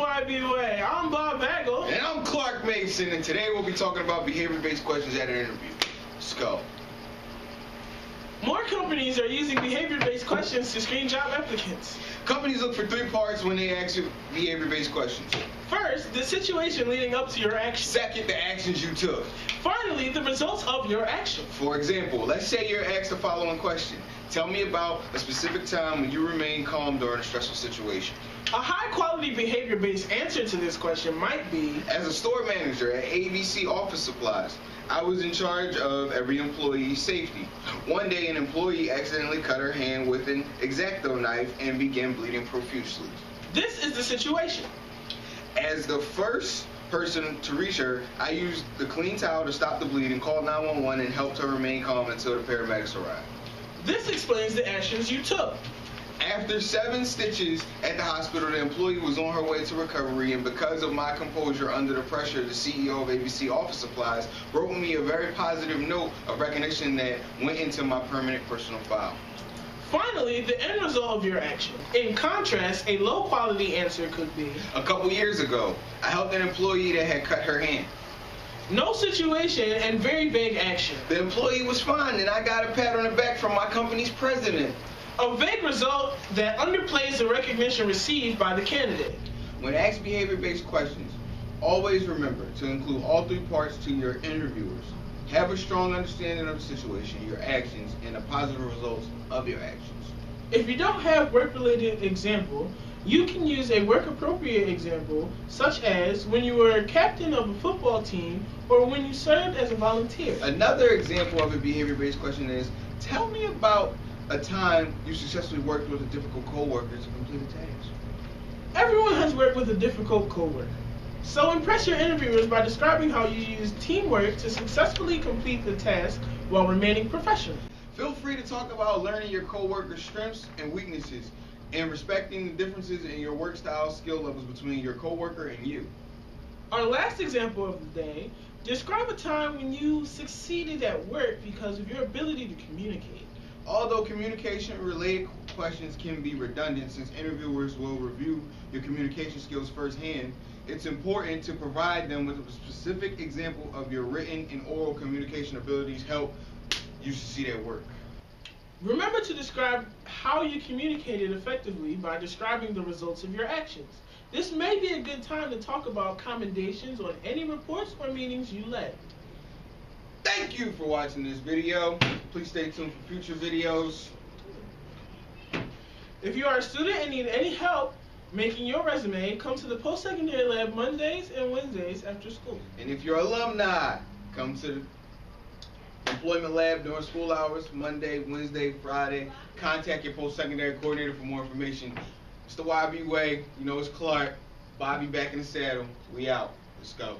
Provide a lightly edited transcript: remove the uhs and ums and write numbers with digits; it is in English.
YB Way. I'm Bob Bagel. And I'm Clark Mason, and today we'll be talking about behavior-based questions at an interview. Let's go. More companies are using behavior-based questions to screen job applicants. Companies look for three parts when they ask you behavior-based questions. First, the situation leading up to your action. Second, the actions you took. Finally, the results of your action. For example, let's say you're asked the following question. Tell me about a specific time when you remained calm during a stressful situation. A high-quality behavior-based answer to this question might be, as a store manager at ABC Office Supplies, I was in charge of every employee's safety. One day, an employee accidentally cut her hand with an X-Acto knife and began bleeding profusely. This is the situation. As the first person to reach her, I used the clean towel to stop the bleeding, called 911, and helped her remain calm until the paramedics arrived. This explains the actions you took. After 7 stitches at the hospital, the employee was on her way to recovery, and because of my composure under the pressure, the CEO of ABC Office Supplies wrote me a very positive note of recognition that went into my permanent personal file. Finally, the end result of your action. In contrast, a low-quality answer could be, a couple years ago, I helped an employee that had cut her hand. No situation and very vague action. The employee was fine, and I got a pat on the back from my company's president. A vague result that underplays the recognition received by the candidate. When asked behavior-based questions, always remember to include all 3 parts to your interviewers. Have a strong understanding of the situation, your actions, and the positive results of your actions. If you don't have work-related example, you can use a work-appropriate example, such as when you were captain of a football team or when you served as a volunteer. Another example of a behavior-based question is, tell me about a time you successfully worked with a difficult coworker to complete a task. Everyone has worked with a difficult coworker. So impress your interviewers by describing how you use teamwork to successfully complete the task while remaining professional. Feel free to talk about learning your coworkers' strengths and weaknesses and respecting the differences in your work style skill levels between your coworker and you. Our last example of the day, describe a time when you succeeded at work because of your ability to communicate. Although communication-related questions can be redundant since interviewers will review your communication skills firsthand, it's important to provide them with a specific example of your written and oral communication abilities help you succeed at work. Remember to describe how you communicated effectively by describing the results of your actions. This may be a good time to talk about commendations on any reports or meetings you led. Thank you for watching this video. Please stay tuned for future videos. If you are a student and need any help making your resume, come to the post-secondary lab Mondays and Wednesdays after school. And if you're alumni, come to the employment lab during school hours, Monday, Wednesday, Friday. Contact your post-secondary coordinator for more information. It's the YB Way. You know it's Clark. Bobby back in the saddle. We out. Let's go.